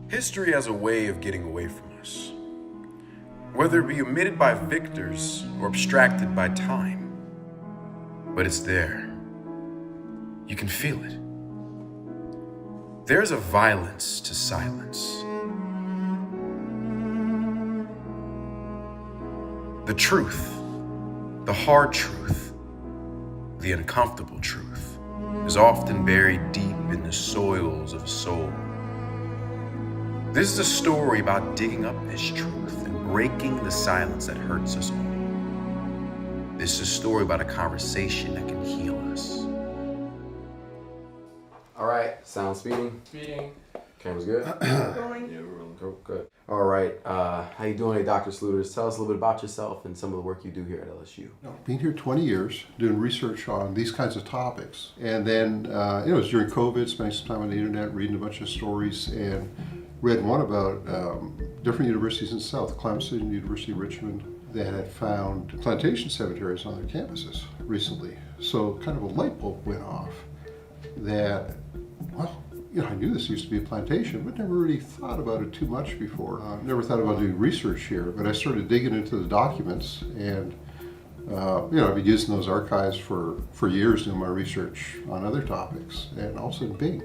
History has a way of getting away from us, whether it be omitted by victors or abstracted by time. But it's there. You can feel it. There's a violence to silence. The truth, the hard truth, the uncomfortable truth, is often buried deep in the soils of a soul. This is a story about digging up this truth and breaking the silence that hurts us all. This is a story about a conversation that can heal us. All right, sound speeding? Speeding. Camera's good? Rolling. Yeah, we're rolling. Good. All right, how you doing, Dr. Sluters? Tell us a little bit about yourself and some of the work you do here at LSU. Been here 20 years, doing research on these kinds of topics. And then, it was during COVID, spending some time on the internet, reading a bunch of stories, and read one about different universities in the South, Clemson and University of Richmond, that had found plantation cemeteries on their campuses recently. So kind of a light bulb went off that, well, I knew this used to be a plantation, but never really thought about it too much before. Never thought about doing research here, but I started digging into the documents, and I've been using those archives for years doing my research on other topics, and also in Bing,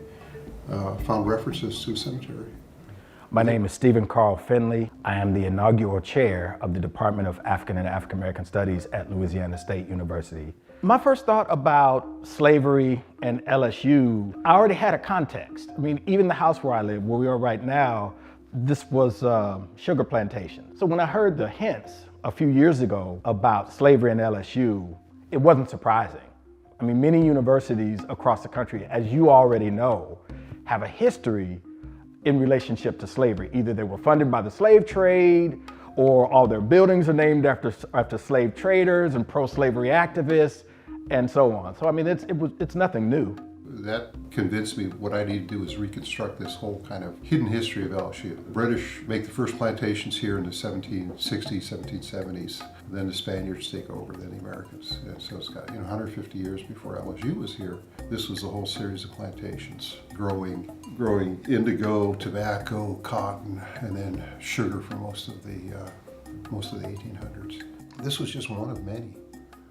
found references to a cemetery. My name is Stephen Carl Finley. I am the inaugural chair of the Department of African and African American Studies at Louisiana State University. My first thought about slavery and LSU, I already had a context. I mean, even the house where I live, where we are right now, this was sugar plantation. So when I heard the hints a few years ago about slavery and LSU, it wasn't surprising. I mean, many universities across the country, as you already know, have a history in relationship to slavery. Either they were funded by the slave trade, or all their buildings are named after slave traders and pro-slavery activists, and so on. So I mean, it's nothing new. That convinced me what I need to do is reconstruct this whole kind of hidden history of LSU. The British make the first plantations here in the 1760s, 1770s. Then the Spaniards take over, then the Americans. And so it's got 150 years before LSU was here. This was a whole series of plantations growing indigo, tobacco, cotton, and then sugar for most of the 1800s. This was just one of many.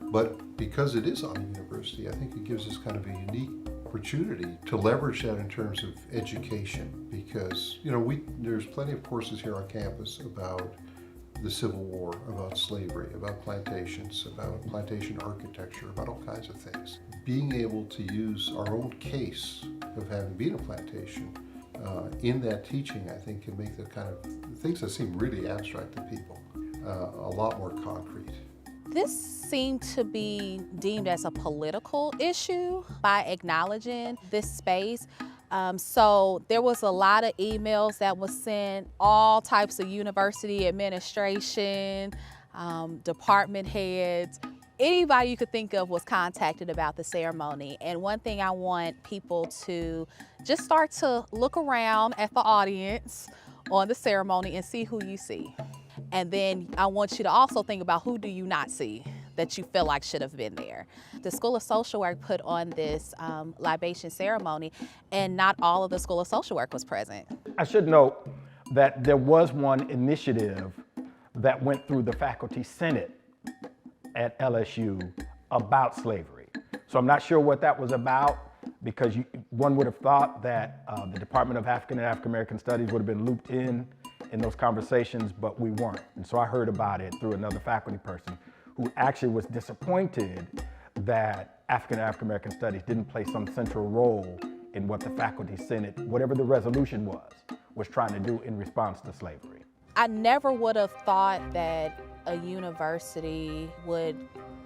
But because it is on a university, I think it gives us kind of a unique opportunity to leverage that in terms of education, because there's plenty of courses here on campus about the Civil War, about slavery, about plantations, about plantation architecture, about all kinds of things. Being able to use our own case of having been a plantation in that teaching, I think, can make the kind of things that seem really abstract to people a lot more concrete. This seemed to be deemed as a political issue by acknowledging this space. So there was a lot of emails that was sent, all types of university administration, department heads. Anybody you could think of was contacted about the ceremony. And one thing I want people to just start to look around at the audience on the ceremony and see who you see. And then I want you to also think about who do you not see that you feel like should have been there. The School of Social Work put on this libation ceremony, and not all of the School of Social Work was present. I should note that there was one initiative that went through the Faculty Senate at LSU about slavery. So I'm not sure what that was about, because one would have thought that the Department of African and African American Studies would have been looped in those conversations, but we weren't. And so I heard about it through another faculty person who actually was disappointed that African and African American Studies didn't play some central role in what the Faculty Senate, whatever the resolution was trying to do in response to slavery. I never would have thought that a university would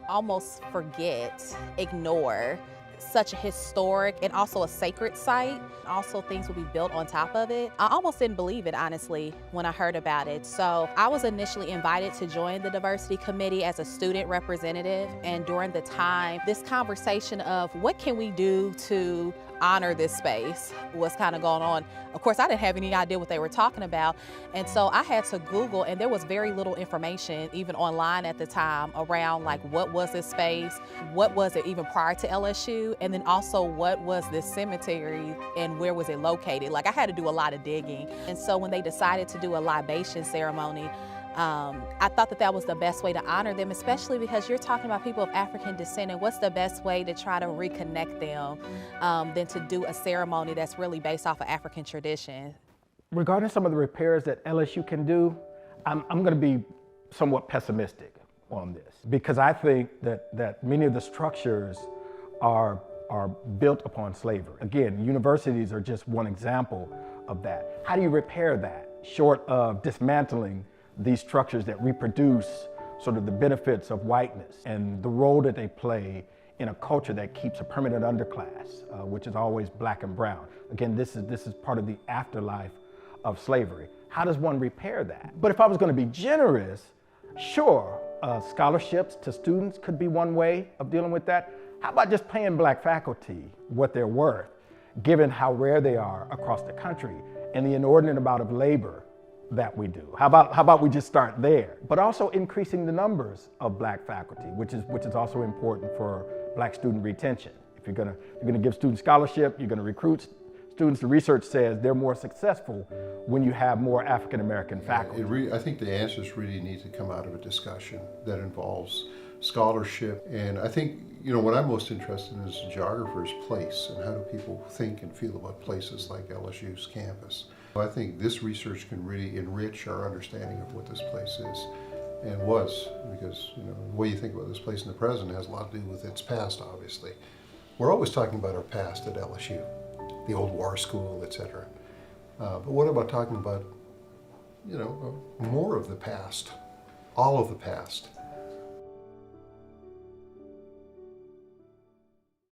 almost forget, ignore such a historic and also a sacred site. Also, things will be built on top of it. I almost didn't believe it, honestly, when I heard about it. So I was initially invited to join the diversity committee as a student representative. And during the time, this conversation of what can we do to honor this space was kind of going on. Of course, I didn't have any idea what they were talking about. And so I had to Google, and there was very little information, even online at the time, around like what was this space, what was it even prior to LSU. LSU, and then also what was this cemetery and where was it located? Like, I had to do a lot of digging. And so when they decided to do a libation ceremony, I thought that that was the best way to honor them, especially because you're talking about people of African descent, and what's the best way to try to reconnect them than to do a ceremony that's really based off of African tradition. Regarding some of the repairs that LSU can do, I'm going to be somewhat pessimistic on this, because I think that many of the structures are built upon slavery. Again, universities are just one example of that. How do you repair that, short of dismantling these structures that reproduce sort of the benefits of whiteness and the role that they play in a culture that keeps a permanent underclass, which is always black and brown? Again, this is part of the afterlife of slavery. How does one repair that? But if I was going to be generous, sure, scholarships to students could be one way of dealing with that. How about just paying black faculty what they're worth, given how rare they are across the country and the inordinate amount of labor that we do? How about we just start there? But also increasing the numbers of black faculty, which is also important for black student retention. If you're gonna give student scholarship, you're gonna recruit students. The research says they're more successful when you have more African American faculty. I think the answers really need to come out of a discussion that involves scholarship. And I think, what I'm most interested in is the geographer's place, and how do people think and feel about places like LSU's campus. I think this research can really enrich our understanding of what this place is and was, because the way you think about this place in the present has a lot to do with its past, obviously. We're always talking about our past at LSU, the old war school, etc. But what about talking about, more of the past, all of the past?